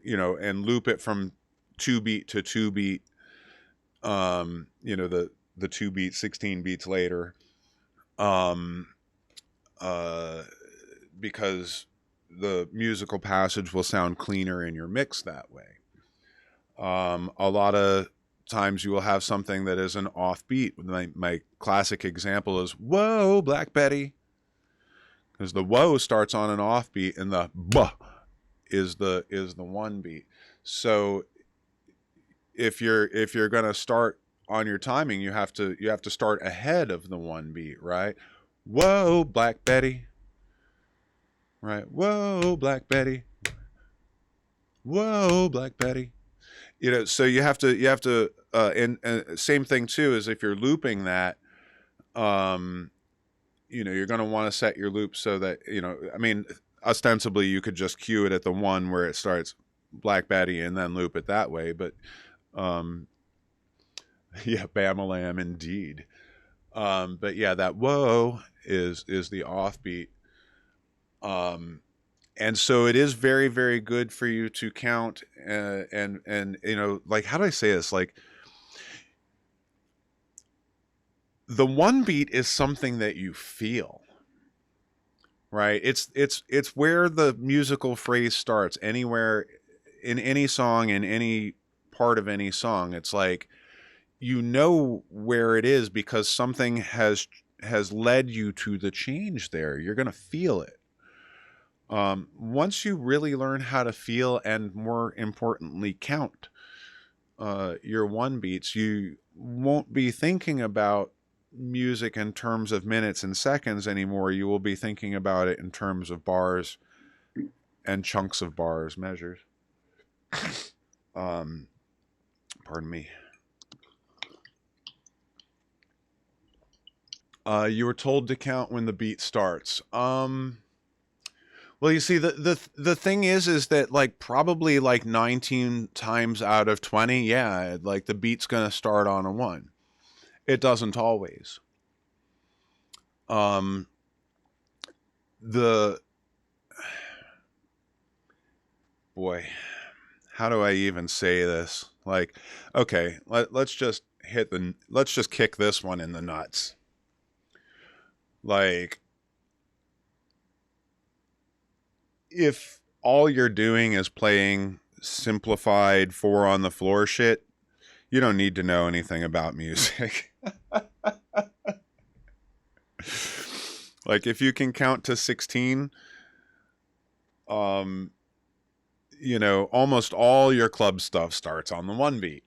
you know, and loop it from 2 beat to 2 beat, you know, the 2 beat, 16 beats later. Because the musical passage will sound cleaner in your mix that way. A lot of times you will have something that is an offbeat. My classic example is "Whoa, Black Betty," because the "whoa" starts on an offbeat, and the "buh" is the one beat. So if you're gonna start on your timing, you have to start ahead of the one beat, right? "Whoa, Black Betty," right? "Whoa, Black Betty," "Whoa, Black Betty." You know, so you have to and same thing too is if you're looping that, you know, you're going to want to set your loop so that, you know, I mean, ostensibly you could just cue it at the one where it starts Black Betty and then loop it that way, but yeah, Bamalam indeed. But yeah, that "whoa" is the offbeat. And so it is very, very good for you to count, and you know, like, how do I say this? Like, the one beat is something that you feel, right? It's where the musical phrase starts anywhere in any song, in any part of any song. It's like, you know where it is because something has led you to the change there. You're going to feel it. Once you really learn how to feel, and more importantly, count your one beats, you won't be thinking about music in terms of minutes and seconds anymore. You will be thinking about it in terms of bars and chunks of bars measured. Pardon me. You were told to count when the beat starts. Well, you see, the thing is that like probably like 19 times out of 20, yeah, like the beat's gonna start on a 1. It doesn't always. The boy, how do I even say this? Like, okay, let's just kick this one in the nuts. Like, if all you're doing is playing simplified 4 on the floor shit, you don't need to know anything about music. Like if you can count to 16, you know, almost all your club stuff starts on the 1 beat,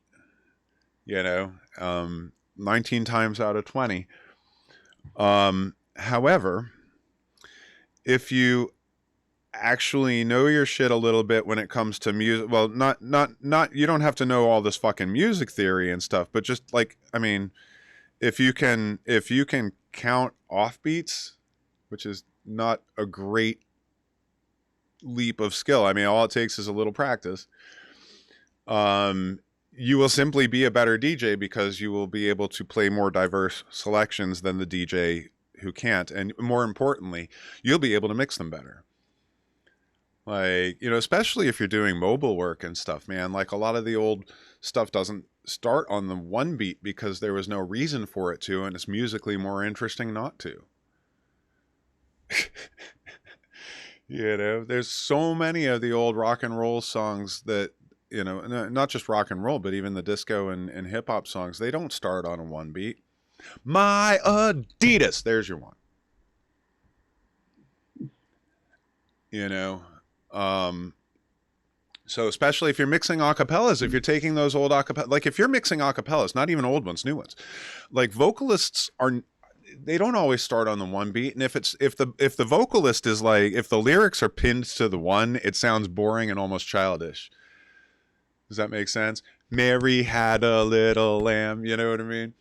you know, 19 times out of 20. However, if you actually know your shit a little bit when it comes to music, well, not, you don't have to know all this fucking music theory and stuff, but just like, I mean, if you can count off beats, which is not a great leap of skill. I mean, all it takes is a little practice. You will simply be a better DJ because you will be able to play more diverse selections than the DJ who can't. And more importantly, you'll be able to mix them better. Like, you know, especially if you're doing mobile work and stuff, man, like a lot of the old stuff doesn't start on the 1 beat because there was no reason for it to, and it's musically more interesting not to. You know, there's so many of the old rock and roll songs that, you know, not just rock and roll, but even the disco and hip hop songs, they don't start on a 1 beat. My Adidas, there's your one. You know, so especially if you're mixing acapellas, if you're taking those old acapellas, like if you're mixing acapellas, not even old ones, new ones, like vocalists they don't always start on the 1 beat. And if the vocalist is like, if the lyrics are pinned to the 1, it sounds boring and almost childish. Does that make sense? Mary had a little lamb, you know what I mean?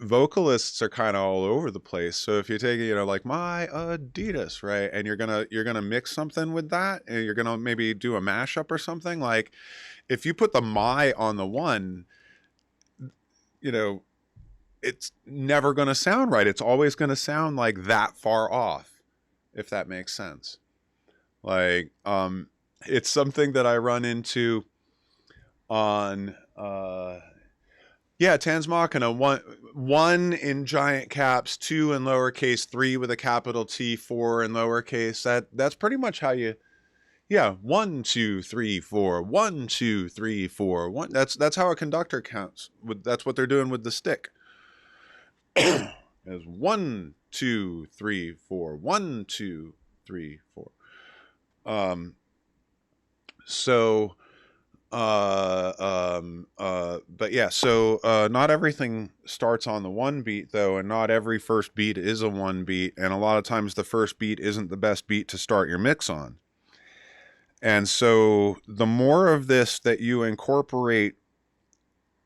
Vocalists are kind of all over the place. So if you take, you know, like my Adidas, right? And you're gonna mix something with that, and you're gonna maybe do a mashup or something. Like if you put the my on the 1, you know, it's never going to sound right. It's always going to sound like that far off, if that makes sense. Like, it's something that I run into on, Tans Machina, one in giant caps, 2 in lowercase, 3 with a capital T, 4 in lowercase. That's pretty much how you, 1, 2, 3, 4, 1, 2, 3, 4, 1. That's how a conductor counts. That's what they're doing with the stick. As 1, 2, 3, 4, 1, 2, 3, 4. But yeah, so not everything starts on the 1 beat though, and not every first beat is a 1 beat, and a lot of times the first beat isn't the best beat to start your mix on. And so the more of this that you incorporate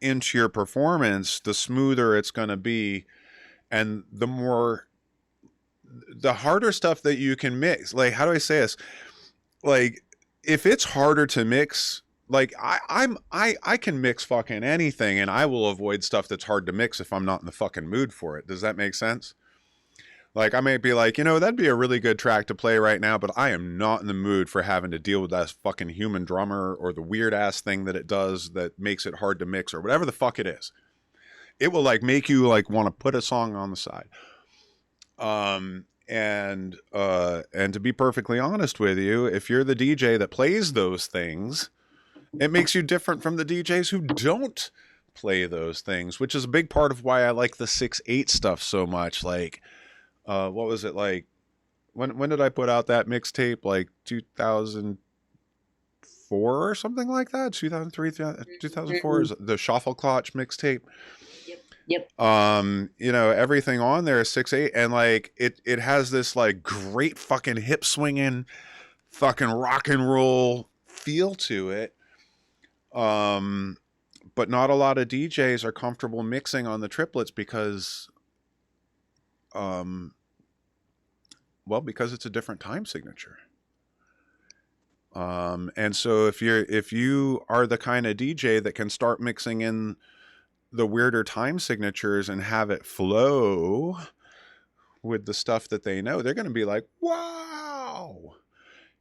into your performance, the smoother it's going to be. And the harder stuff that you can mix, like, how do I say this? Like, if it's harder to mix, like I can mix fucking anything, and I will avoid stuff that's hard to mix if I'm not in the fucking mood for it. Does that make sense? Like, I might be like, you know, that'd be a really good track to play right now, but I am not in the mood for having to deal with that fucking human drummer or the weird ass thing that it does that makes it hard to mix or whatever the fuck it is. It will like make you like want to put a song on the side. And to be perfectly honest with you, if you're the DJ that plays those things, it makes you different from the DJs who don't play those things, which is a big part of why I like the 6/8 stuff so much. Like, what was it like? When did I put out that mixtape? Like 2004 or something like that? 2003, 2004 is the Schaffelklatsch mixtape. Yep. You know, everything on there is 6/8, and like it has this like great fucking hip swinging fucking rock and roll feel to it. But not a lot of DJs are comfortable mixing on the triplets because because it's a different time signature. And so if you are the kind of DJ that can start mixing in the weirder time signatures and have it flow with the stuff that they know, they're going to be like, wow.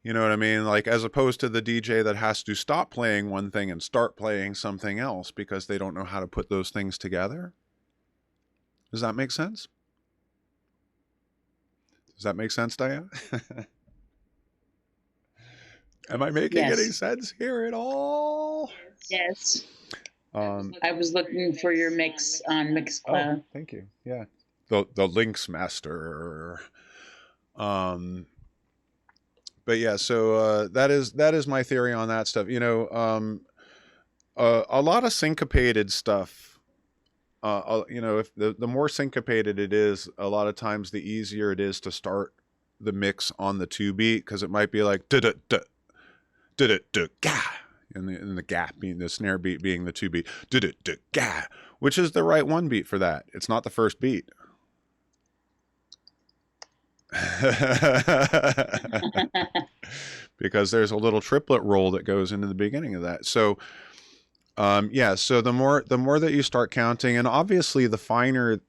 You know what I mean? Like, as opposed to the DJ that has to stop playing one thing and start playing something else because they don't know how to put those things together. Does that make sense? Does that make sense, Diane? Am I making Yes. any sense here at all? Yes. I was looking for your mix on Mixcloud. Oh, thank you. Yeah. The Links Master. But yeah, so that is my theory on that stuff. You know, a lot of syncopated stuff. You know, if the more syncopated it is, a lot of times the easier it is to start the mix on the 2-beat, because it might be like da da da da da da ga, and the gap being the snare beat being the 2-beat da da da ga, which is the right 1-beat for that. It's not the first beat. Because there's a little triplet roll that goes into the beginning of that. So yeah, so the more that you start counting, and obviously the finer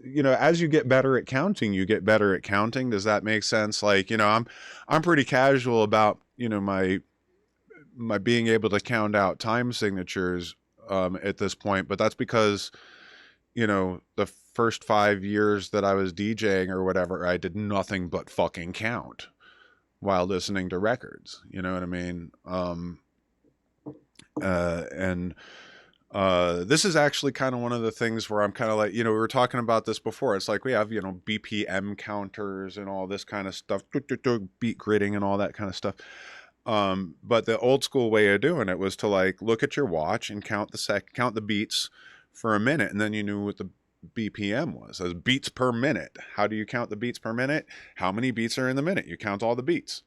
you know, as you get better at counting, you get better at counting. Does that make sense? Like, you know, I'm pretty casual about, you know, my being able to count out time signatures at this point, but that's because, you know, the first 5 years that I was DJing or whatever, I did nothing but fucking count while listening to records. You know what I mean? This is actually kind of one of the things where I'm kind of like, you know, we were talking about this before. It's like we have, you know, BPM counters and all this kind of stuff, beat gridding and all that kind of stuff. But the old school way of doing it was to like look at your watch and count the beats for a minute, and then you knew what the BPM was, as beats per minute. How do you count the beats per minute? How many beats are in the minute? You count all the beats.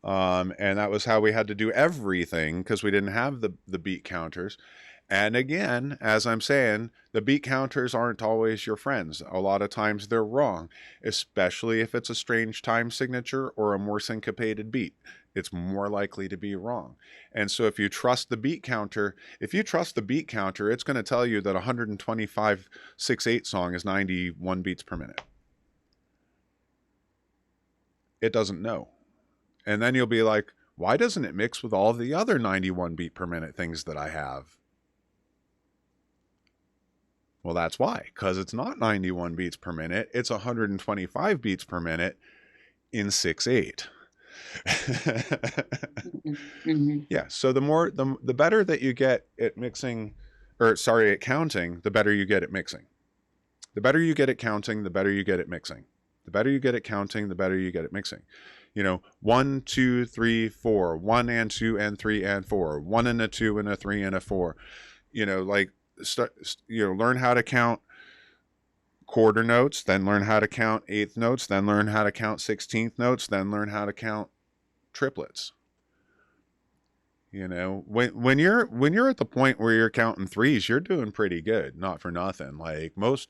And that was how we had to do everything, because we didn't have the beat counters. And again, as I'm saying, the beat counters aren't always your friends. A lot of times they're wrong, especially if it's a strange time signature or a more syncopated beat. It's more likely to be wrong. And so if you trust the beat counter, it's going to tell you that 125 6/8 song is 91 beats per minute. It doesn't know. And then you'll be like, why doesn't it mix with all the other 91 beat per minute things that I have? Well, that's why, because it's not 91 beats per minute. It's 125 beats per minute in 6/8. Mm-hmm. Yeah. So the better that you get at mixing, or sorry, at counting, the better you get at mixing. The better you get at counting, the better you get at mixing. The better you get at counting, the better you get at mixing. You know, 1, 2, 3, 4, 1 and 2 and 3 and 4, 1 and a 2 and a 3 and a 4. You know, like learn how to count quarter notes, then learn how to count eighth notes, then learn how to count 16th notes, then learn how to count triplets. You know, when you're at the point where you're counting threes, you're doing pretty good. Not for nothing. Like most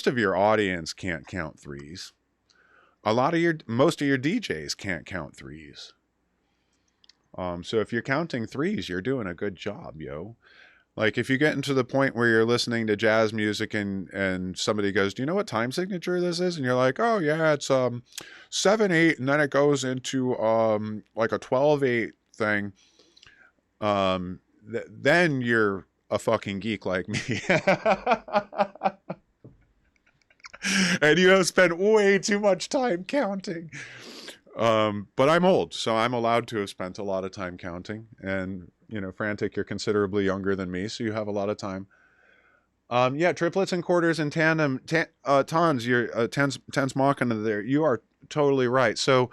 of your audience can't count threes. Most of your DJs can't count threes. So if you're counting threes, you're doing a good job, yo. Like if you get into the point where you're listening to jazz music and somebody goes, "Do you know what time signature this is?" And you're like, "Oh yeah, it's 7/8, and then it goes into like a 12/8 thing." Then you're a fucking geek like me. And you have spent way too much time counting. But I'm old, so I'm allowed to have spent a lot of time counting. And, you know, Frantic, you're considerably younger than me, so you have a lot of time. Yeah, triplets and quarters and tandem, tons, you're tens machina there. You are totally right. So,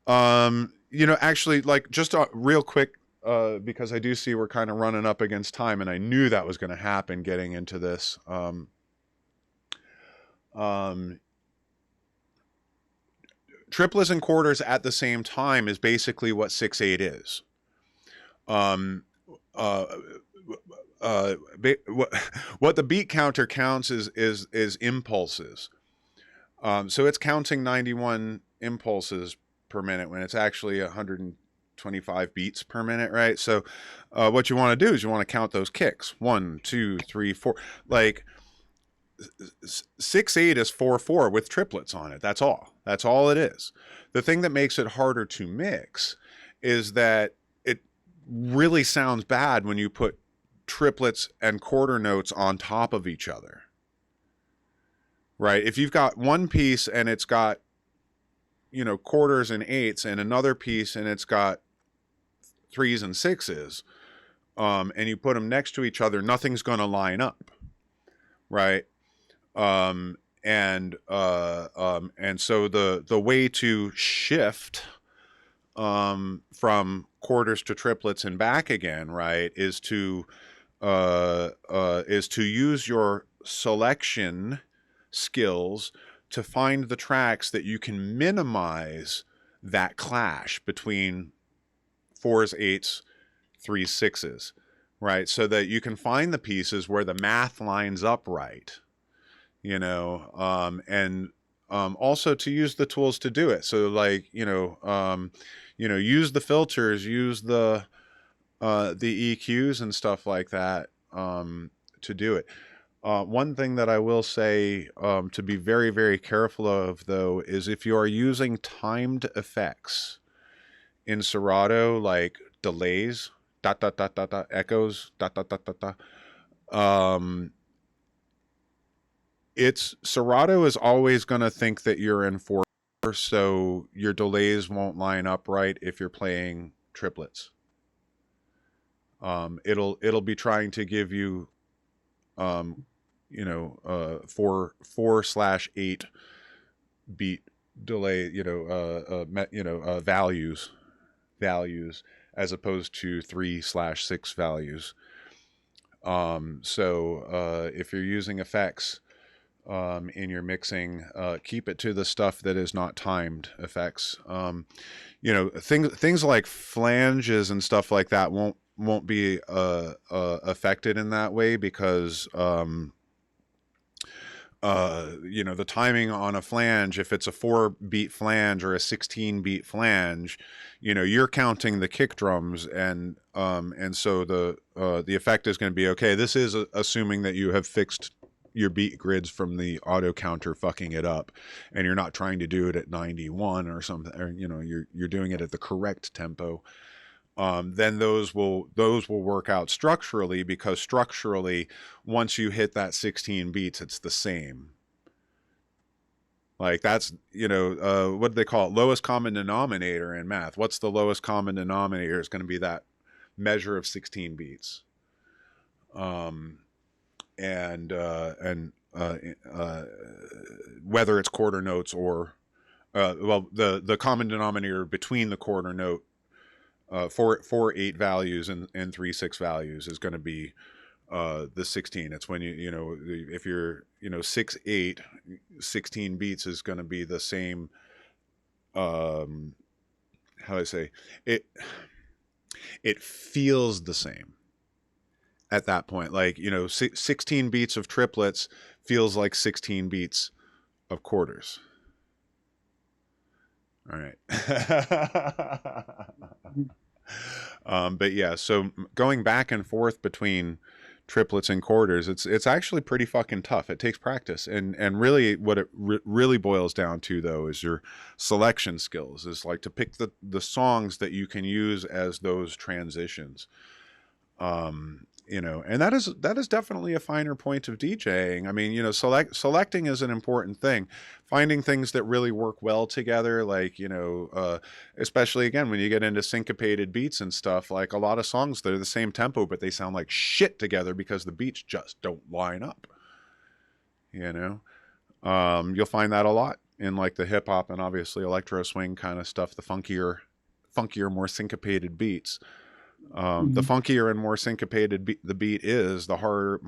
you know, actually, like, just real quick, because I do see we're kind of running up against time, and I knew that was going to happen getting into this. Triplets and quarters at the same time is basically what 6/8 is. What the beat counter counts is impulses. So it's counting 91 impulses per minute when it's actually 125 beats per minute, right? So what you want to do is you want to count those kicks. 1, 2, 3, 4. Like 6/8 is 4/4 with triplets on it. That's all. That's all it is. The thing that makes it harder to mix is that it really sounds bad when you put triplets and quarter notes on top of each other. Right? If you've got one piece and it's got you know, quarters and eighths, and another piece and it's got threes and sixes, and you put them next to each other, nothing's going to line up, right? And so the way to shift from quarters to triplets and back again, right, is to use your selection skills to find the tracks that you can minimize that clash between fours, eights, threes, sixes, right? So that you can find the pieces where the math lines up right, you know, and also to use the tools to do it. So like, use the filters, use the EQs and stuff like that to do it. One thing that I will say to be very, very careful of, though, is if you are using timed effects in Serato, like delays, dot, dot, dot, dot, dot, echoes, dot, dot, dot, dot, dot, Serato is always going to think that you're in four, so your delays won't line up right if you're playing triplets. It'll be trying to give you, 4/8 beat delay, values as opposed to 3/6 values. So if you're using effects in your mixing, keep it to the stuff that is not timed effects. Things like flanges and stuff like that won't be affected in that way, because the timing on a flange, if it's a 4-beat flange or a 16-beat flange, you're counting the kick drums, and so the effect is going to be okay. This is assuming that you have fixed your beat grids from the auto counter fucking it up, and you're not trying to do it at 91 or something, or you're doing it at the correct tempo. Then those will work out structurally, because structurally, once you hit that 16 beats, it's the same. Like that's, what do they call it? Lowest common denominator in math. What's the lowest common denominator? Is going to be that measure of 16 beats. Whether it's quarter notes or, the common denominator between the quarter note, 4/8 values and 3/6 values is going to be the 16. It's when if you're 6/8, 16 beats is going to be the same. How do I say it? It feels the same at that point. Like 16 beats of triplets feels like 16 beats of quarters. All right. But yeah, so going back and forth between triplets and quarters, it's actually pretty fucking tough. It takes practice, and really what it really boils down to, though, is your selection skills. Is like to pick the songs that you can use as those transitions. And that is definitely a finer point of DJing. I mean, selecting is an important thing. Finding things that really work well together, like, especially again, when you get into syncopated beats and stuff, like a lot of songs, they're the same tempo, but they sound like shit together because the beats just don't line up. You'll find that a lot in like the hip hop and obviously electro swing kind of stuff, the funkier, more syncopated beats. The funkier and more syncopated the beat is, the harder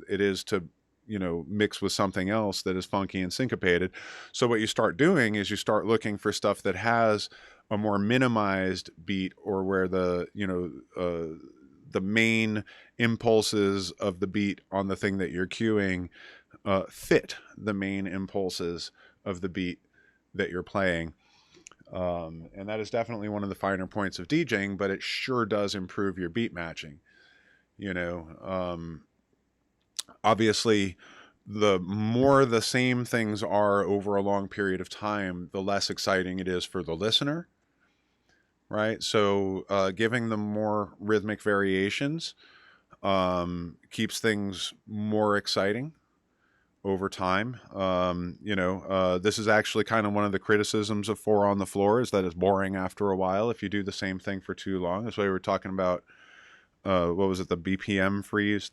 it is to mix with something else that is funky and syncopated. So what you start doing is you start looking for stuff that has a more minimized beat, or where the main impulses of the beat on the thing that you're cueing fit the main impulses of the beat that you're playing. And that is definitely one of the finer points of DJing, but it sure does improve your beat matching. Obviously, the more the same things are over a long period of time, the less exciting it is for the listener, right? So giving them more rhythmic variations keeps things more exciting. over time. This is actually kind of one of the criticisms of 4 on the Floor, is that it's boring after a while if you do the same thing for too long. That's why we were talking about, what was it, the BPM freeze,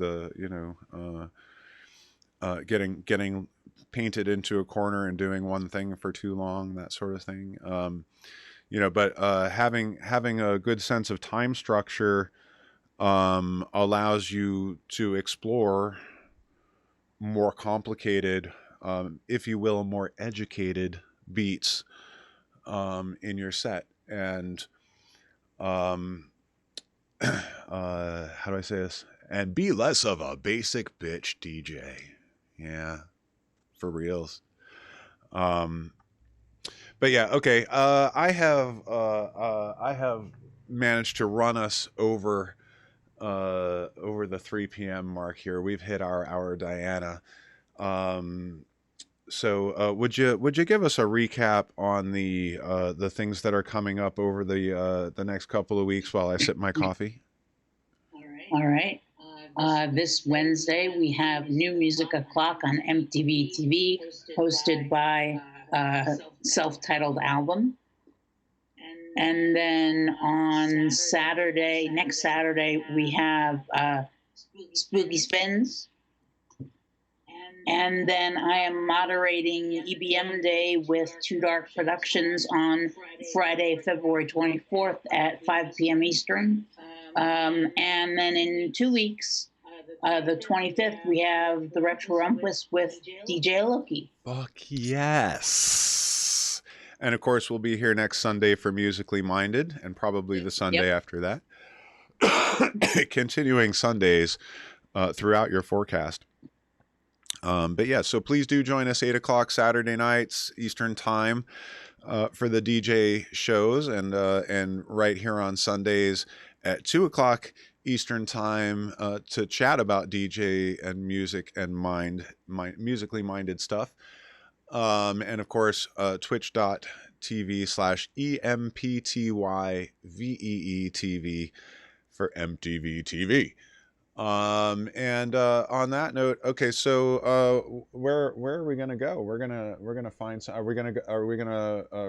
getting painted into a corner and doing one thing for too long, that sort of thing. But having a good sense of time structure allows you to explore more complicated, if you will, more educated beats in your set. And how do I say this? And be less of a basic bitch DJ. Yeah, for reals. But yeah, okay. I have managed to run us over the 3 p.m. mark here. We've hit our hour, Diana. So would you give us a recap on the things that are coming up over the next couple of weeks while I sip my coffee? All right. This Wednesday we have New Music O'Clock on MTV TV, hosted by Self-Titled Album. And then on next Saturday, we have Spooky Spins. And then I am moderating EBM Day with Too Dark Productions on Friday, February 24th at 5 p.m. Eastern. And then in 2 weeks, the 25th, we have the Retro Rumpus with DJ Loki. Fuck yes. And of course, we'll be here next Sunday for Musically Minded, and probably the Sunday after that. Continuing Sundays throughout your forecast. But yeah, so please do join us 8 o'clock Saturday nights Eastern Time for the DJ shows, and right here on Sundays at 2 o'clock Eastern Time to chat about DJ and music and musically minded stuff. And of course, twitch.tv/EMPTYVEETV for MTV TV. And on that note, okay, so where are we gonna go? We're gonna find some. Are we gonna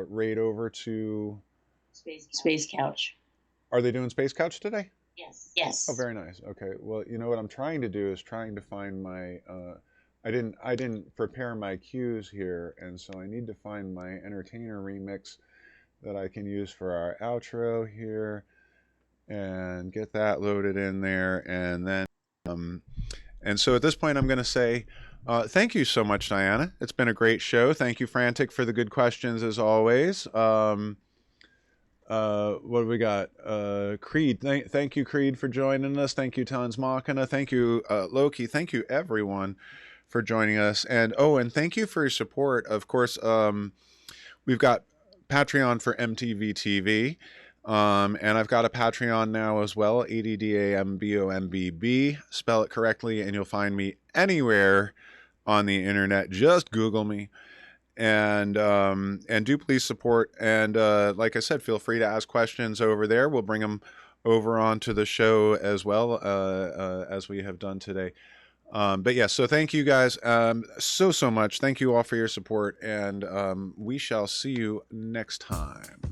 raid over to Space Couch? Are they doing Space Couch today? Yes. Oh, very nice. Okay. Well, you know what I'm trying to do is trying to find my. I didn't prepare my cues here, and so I need to find my entertainer remix that I can use for our outro here, and get that loaded in there, and then and so at this point I'm going to say thank you so much, Diana. It's been a great show. Thank you, Frantic, for the good questions as always. What do we got? Creed. Thank you, Creed, for joining us. Thank you, Tons Machina. Thank you, Loki. Thank you, everyone, for joining us. And and thank you for your support. Of course, we've got Patreon for MTV TV. And I've got a Patreon now as well, Addambombb. Spell it correctly, and you'll find me anywhere on the internet. Just Google me. And do please support. And like I said, feel free to ask questions over there. We'll bring them over onto the show as well, as we have done today. But yeah, so thank you guys so much. Thank you all for your support, and we shall see you next time.